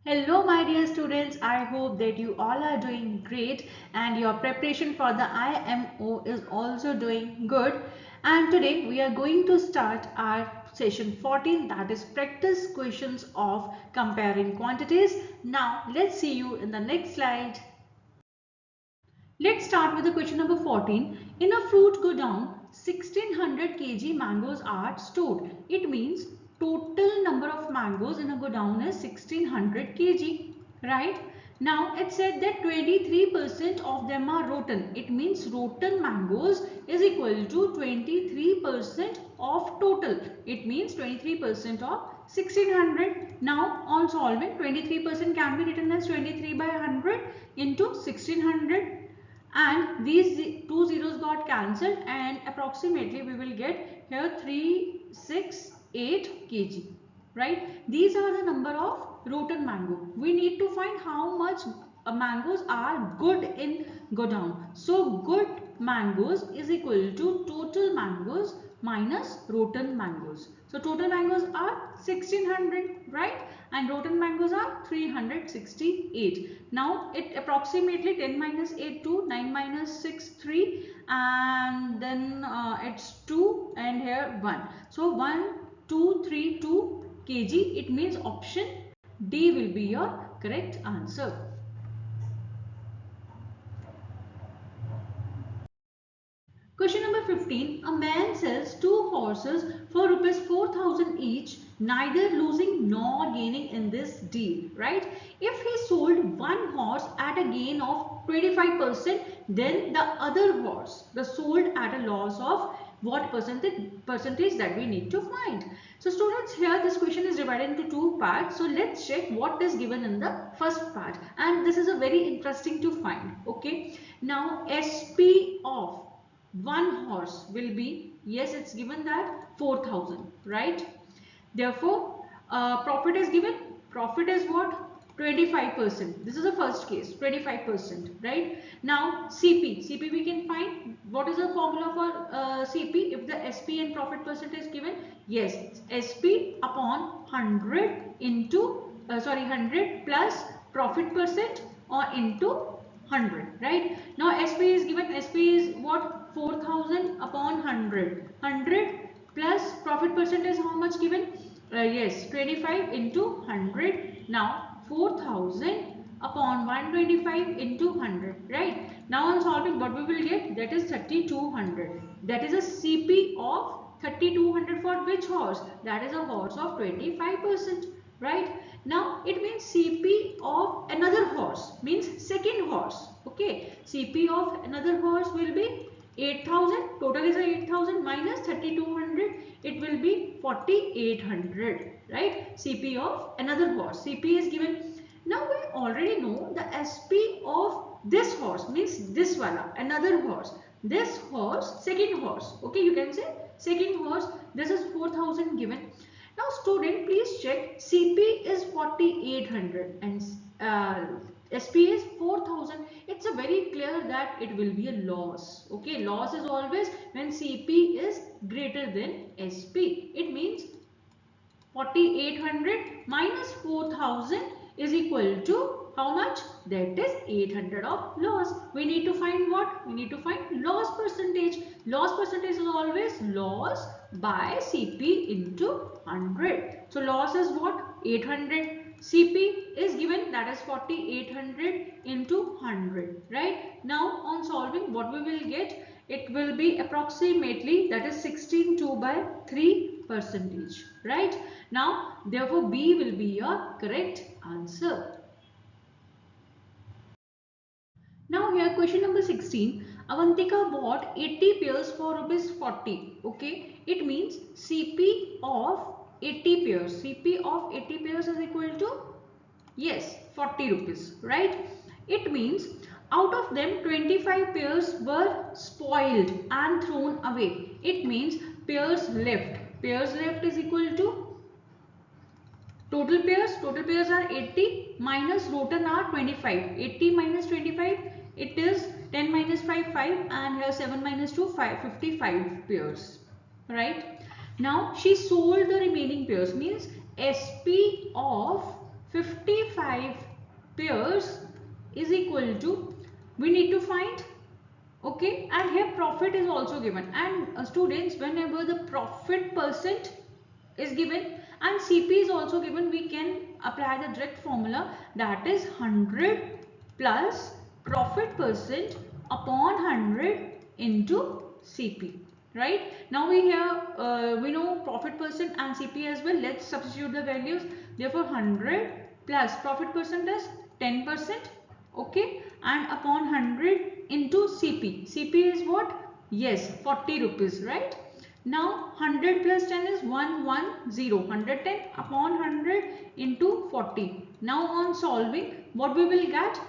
Hello my dear students, I hope that you all are doing great and your preparation for the IMO is also doing good. And today we are going to start our session 14, that is practice questions of comparing quantities. Now let's see you in the next slide. Let's start with the question number 14. In a fruit godown, 1600 kg mangoes are stored. It means total number of mangoes in a godown is 1600 kg, right? Now it said that 23% of them are rotten. It means rotten mangoes is equal to 23% of total. It means 23% of 1600. Now on solving, 23% can be written as 23 by 100 into 1600. And these two zeros got cancelled and approximately we will get here 368 kg, right? These are the number of rotten mango. We need to find how much mangoes are good in godown. So good mangoes is equal to total mangoes minus rotten mangoes. So total mangoes are 1600, right? And rotten mangoes are 368. Now it approximately 10 minus 8 2, 9 minus 6 3, and then it's 2 and here 1. So 1 2 3 2 kg. It means option D will be your correct answer. Question number 15. A man sells two horses for rupees 4000 each, neither losing nor gaining in this deal, right? If he sold one horse at a gain of 25%, then the other horse, the sold at a loss of what percentage that we need to find. So students, here this question is divided into two parts. So let's check what is given in the first part. And this is a very interesting to find. Okay. Now SP of one horse will be, yes, it's given that 4000, right? Therefore profit is given. Profit is what? 25%. This is the first case, 25%, right? Now CP we can find. What is the formula for CP? If the SP and profit percent is given, yes, SP upon 100 into 100 plus profit percent or into 100, right? Now SP is given. SP is what? 4000 upon 100. 100 plus profit percent is how much given? Yes, 25 into 100. Now 4000 upon 125 into 100, right? Now on solving, what we will get? That is 3200. That is a CP of 3200 for which horse? That is a horse of 25%, right? Now it means CP of another horse means second horse. Okay, CP of another horse will be 8000. Total is 8000 minus 3200. It will be 4800, right? CP of another horse. CP is given. Now we already know the SP of this horse means this wala, another horse. This horse, second horse. Okay, you can say second horse. This is 4000 given. Now student, please check. CP is 4800 and SP is 4000. It's a very clear that it will be a loss. Okay, loss is always when CP is greater than SP. It means 4800 minus 4000 is equal to how much? That is 800 of loss. We need to find what? We need to find loss percentage. Loss percentage is always loss by CP into 100. So loss is what? 800. CP is given, that is 4800 into 100, right? Now on solving, what we will get? It will be approximately, that is 16.2 by 3%, right? Now therefore B will be your correct answer. Now here question number 16. Avantika bought 80 pairs for rupees 40. Okay, it means CP of 80 pairs. CP of 80 pairs is equal to, yes, 40 rupees, right? It means out of them 25 pairs were spoiled and thrown away. It means pairs left. Pairs left is equal to total pairs are 80 minus rotten are 25. 80 minus 25, it is 10 minus 5, 5, and here 7 minus 2, 5, 55 pairs, right? Now she sold the remaining pairs, means SP of 55 pairs is equal to, we need to find, okay, and here profit is also given, and students, whenever the profit percent is given and CP is also given, we can apply the direct formula, that is 100 plus profit percent upon 100 into CP. Right, now we have we know profit percent and CP as well. Let's substitute the values. Therefore 100 plus profit percent is 10%, okay, and upon 100 into CP. CP is what? Yes, 40 rupees, right? Now 100 plus 10 is 110, 110 upon 100 into 40. Now on solving, what we will get?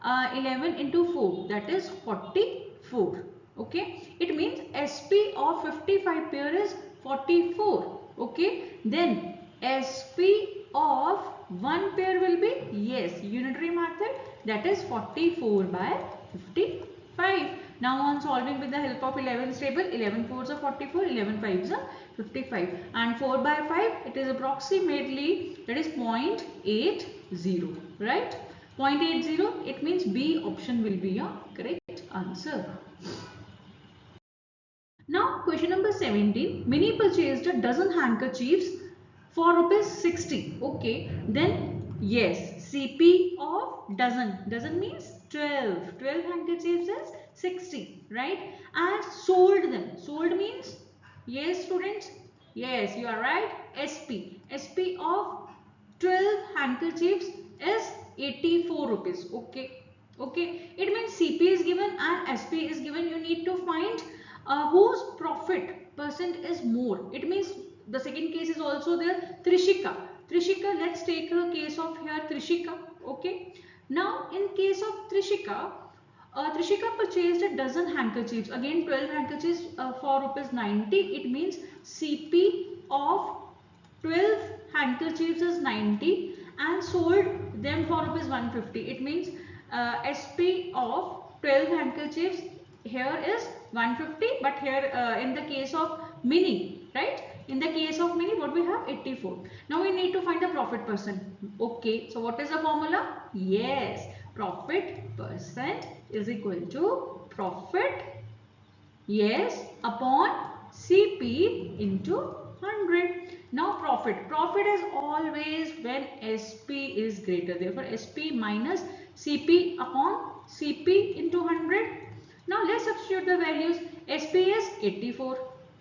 11 into 4, that is 44. Okay, it means SP of 55 pair is 44. Okay, then SP of 1 pair will be, yes, unitary method, that is 44 by 55. Now on solving with the help of 11's table, 11 fours are 44, 11 fives are 55, and 4 by 5, it is approximately, that is 0.80, right? 0.80, it means B option will be your correct answer. Now question number 17, Minnie purchased a dozen handkerchiefs for rupees 60. Okay, then yes, CP of dozen means 12 handkerchiefs is 60, right? And sold them, sold means, yes students, yes you are right, SP of 12 handkerchiefs is 84 rupees. Okay, it means CP is given and SP is given. You need to find whose profit percent is more. It means the second case is also there. Trishika, let's take a case of here Trishika. Okay, now in case of Trishika, Trishika purchased a dozen handkerchiefs, again 12 handkerchiefs for rupees 90. It means CP of 12 handkerchiefs is 90 and sold them for rupees 150. It means SP of 12 handkerchiefs here is 150, but here in the case of Minnie, right? In the case of Minnie, what we have? 84. Now we need to find the profit percent. Okay, so what is the formula? Yes, profit percent is equal to profit, yes, upon CP into 100. Now profit is always when SP is greater. Therefore SP minus CP upon CP into 100. Now let's substitute the values. SP is 84,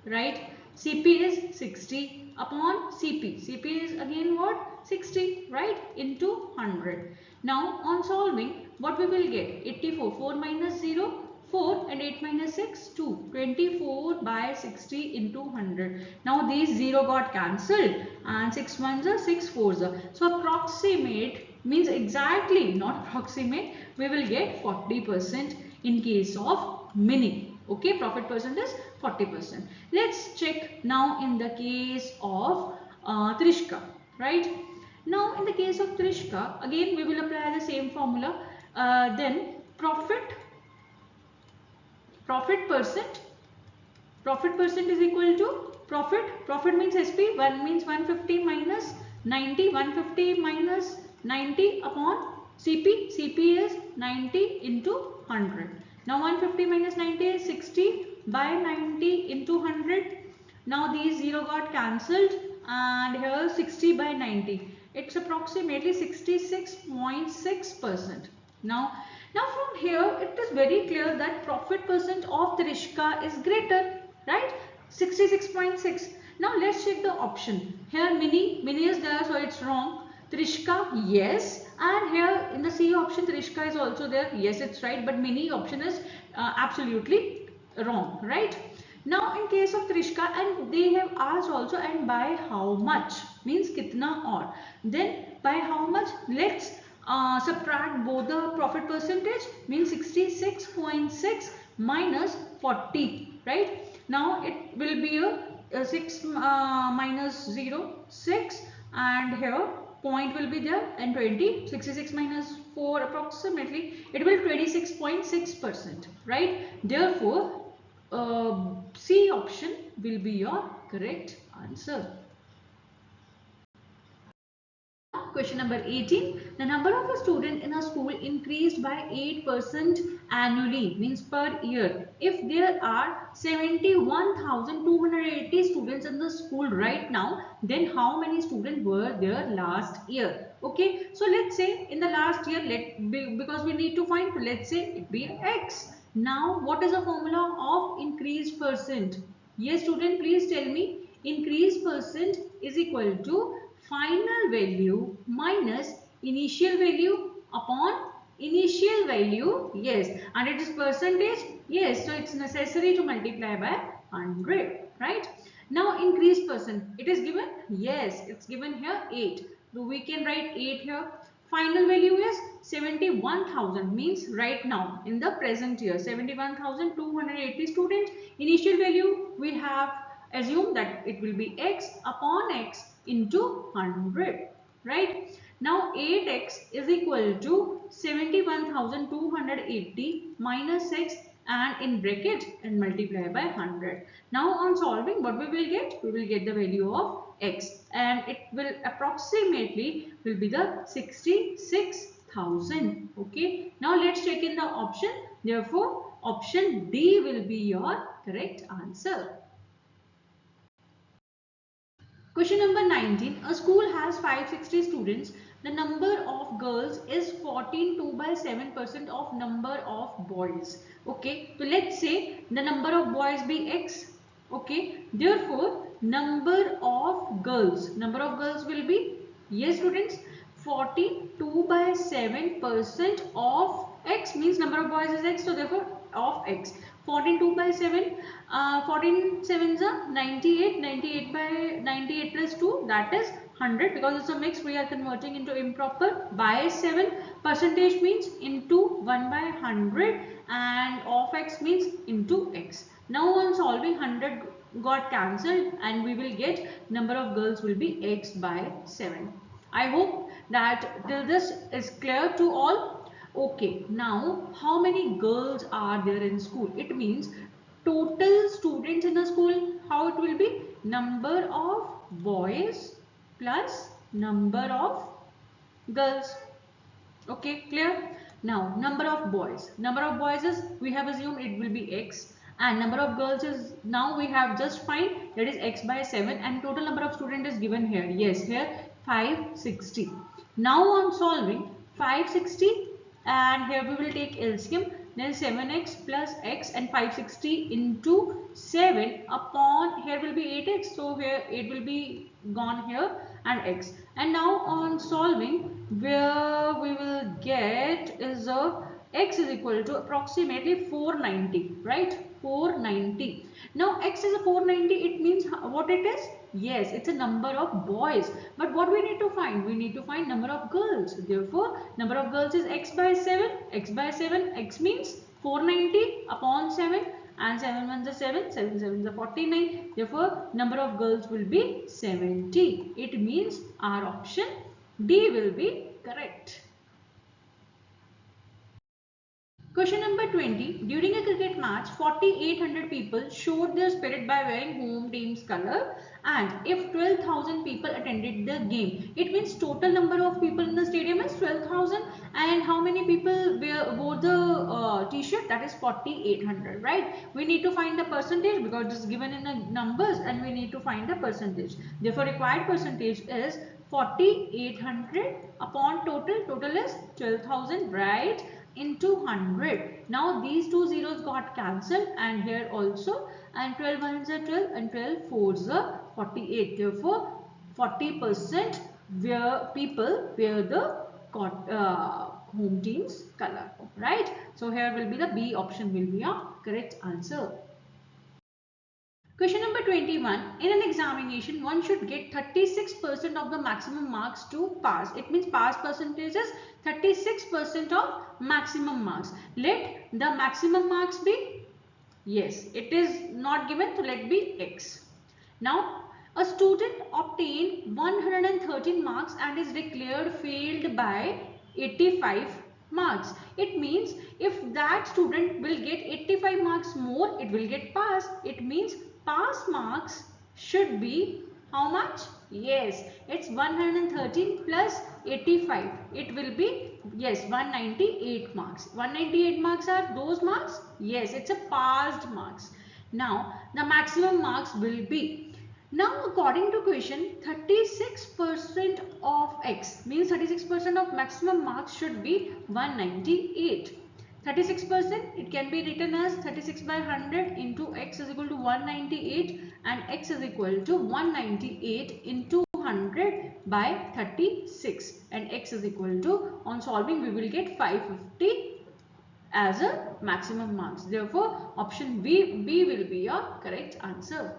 right? CP is 60 upon CP. CP is again what? 60, right? Into 100. Now on solving, what we will get? 84, 4 minus 0, 4, and 8 minus 6, 2. 24 by 60 into 100. Now these 0 got cancelled and 6 ones are 6 fours are. So approximate means exactly, not approximate, we will get 40% in case of Minnie. Okay, profit percent is 40%. Let's check now in the case of Trishka, right? Now in the case of Trishka, again we will apply the same formula. Then profit percent is equal to profit means SP, 1 means 150 minus 90, 150 minus 90 upon CP is 90 into 100. Now 150 minus 90 is 60 by 90 into 100. Now these 0 got cancelled and here 60 by 90. It's approximately 66.6%. Now from here it is very clear that profit percent of Trishka is greater, right? 66.6. Now let's check the option. Here Minnie is there, so it's wrong. Trishka, yes, and here in the C option Trishka is also there. Yes, it's right, but Minnie option is absolutely wrong, right? Now in case of Trishka, and they have asked also, and by how much means kitna or, then by how much, let's subtract both the profit percentage, means 66.6 minus 40, right? Now it will be a 6 minus 0, 6, and here point will be there, and 20, 66 minus 4 approximately, it will 26.6%, right? Therefore C option will be your correct answer. question number 18. The number of a student in a school increased by 8% annually, means per year. If there are 71,280 students in the school right now, then how many students were there last year? Okay, so let's say in the last year, because we need to find, let's say it be x. Now, what is the formula of increased percent? Yes, student, please tell me. Increased percent is equal to final value minus initial value upon initial value. Yes, and it is percentage. Yes, so it's necessary to multiply by 100, right? Now increased percent, it is given. Yes, it's given here 8. So we can write 8 here. Final value is 71,000, means right now in the present year 71,280 students. Initial value we have assume that it will be x upon x into 100, right? Now 8x is equal to 71,280 minus x and in bracket and multiply by 100. Now on solving, what we will get? We will get the value of x and it will approximately will be the 66,000. Okay. Now let's check in the option. Therefore, option D will be your correct answer. Question number 19. A school has 560 students. The number of girls is 14.2/7% of number of boys. Okay. So let's say the number of boys be x. Okay. Therefore, number of girls will be, yes students, 42/7% of x, means number of boys is x. So therefore of x. 14/2/7, 14 sevens are 98, 98 by 98 plus 2, that is 100, because it's a mix we are converting into improper. By 7 percentage means into 1/100 and of x means into x. Now on solving, 100 got cancelled and we will get number of girls will be x by 7. I hope that till this is clear to all. Okay, now how many girls are there in school? It means total students in a school, how it will be? Number of boys plus number of girls. Okay, clear? Now, number of boys. Number of boys is, we have assumed it will be x, and number of girls is, now we have just find, that is x by 7, and total number of students is given here. Yes, here 560. Now on solving, 560 and here we will take LCM, then 7x plus x and 560 into 7 upon, here will be 8x, so here 8 will be gone here and x. And now on solving, where we will get is x is equal to approximately 490, right? 490. Now x is a 490, it means what it is? Yes, it's a number of boys. But what we need to find? We need to find number of girls. Therefore, number of girls is x by 7. X by 7, x means 490 upon 7. And 7 ones are 7, 7 sevens are 49. Therefore, number of girls will be 70. It means our option D will be correct. Question number 20. During a cricket match, 4,800 people showed their spirit by wearing home team's color, and if 12,000 people attended the game, it means total number of people in the stadium is 12,000, and how many people wore the t-shirt? That is 4,800, right? We need to find the percentage because it is given in the numbers and we need to find the percentage. Therefore, required percentage is 4,800 upon total is 12,000, right? Into 100. Now these two zeros got cancelled and here also, and 12 ones are 12 and 12 fours are 48. Therefore 40% where people wear the home team's color, right? So here will be the B option will be a correct answer. Question number 21. In an examination, one should get 36% of the maximum marks to pass. It means pass percentage is 36% of maximum marks. Let the maximum marks be, yes, it is not given, so let be x. Now, a student obtained 113 marks and is declared failed by 85 marks. It means if that student will get 85 marks more, it will get pass. It means pass marks should be how much? Yes, it's 113 plus 85. It will be, yes, 198 marks. 198 marks are those marks? Yes, it's a passed marks. Now, the maximum marks will be. Now, according to question, 36% of x means 36% of maximum marks should be 198. 36%, it can be written as 36 by 100 into x is equal to 198 and x is equal to 198 into 100 by 36 and x is equal to, on solving we will get 550 as a maximum marks. Therefore, option B will be your correct answer.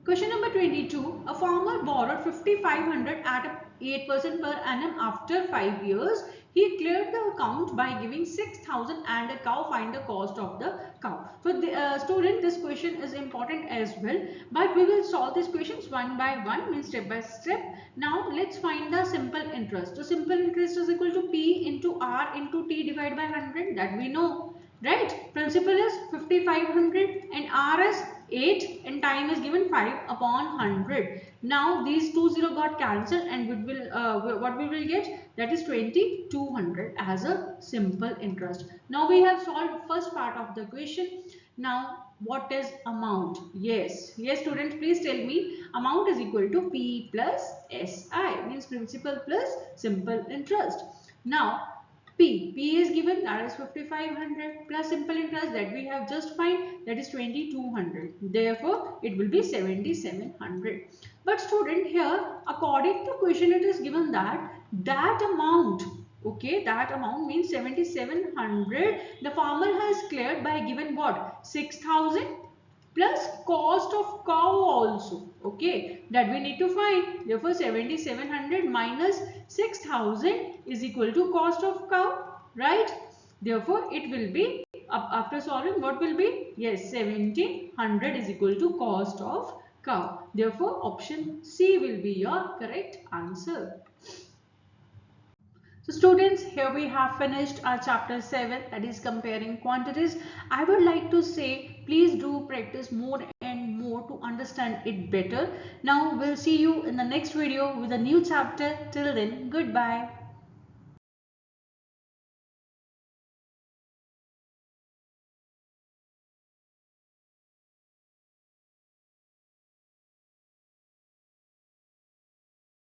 Question number 22. A farmer borrowed 5,500 at 8% per annum after 5 years. He cleared the account by giving 6,000 and a cow. Find the cost of the cow. So, student, this question is important as well. But we will solve these questions one by one, means step by step. Now, let's find the simple interest. So, simple interest is equal to P into R into T divided by 100. That we know. Right? Principal is 5,500 and R is 8 and time is given 5 upon 100. Now these 20 got cancelled and what we will get, that is 2,200 as a simple interest. Now we have solved first part of the question. Now what is amount? Yes students, please tell me. Amount is equal to P plus SI, means principal plus simple interest. Now P is given, that is 5,500 plus simple interest that we have just find, that is 2,200. Therefore, it will be 7,700. But student, here according to question it is given that amount, okay, that amount means 7,700 the farmer has cleared by given what? 6,000 plus cost of cow also, okay, that we need to find. Therefore 7,700 minus 6,000 is equal to cost of cow, right? Therefore it will be, after solving, what will be? Yes, 1,700 is equal to cost of cow. Therefore option C will be your correct answer. So students, here we have finished our chapter 7, that is comparing quantities. I would like to say, please do practice more and more to understand it better. Now we'll see you in the next video with a new chapter. Till then, goodbye.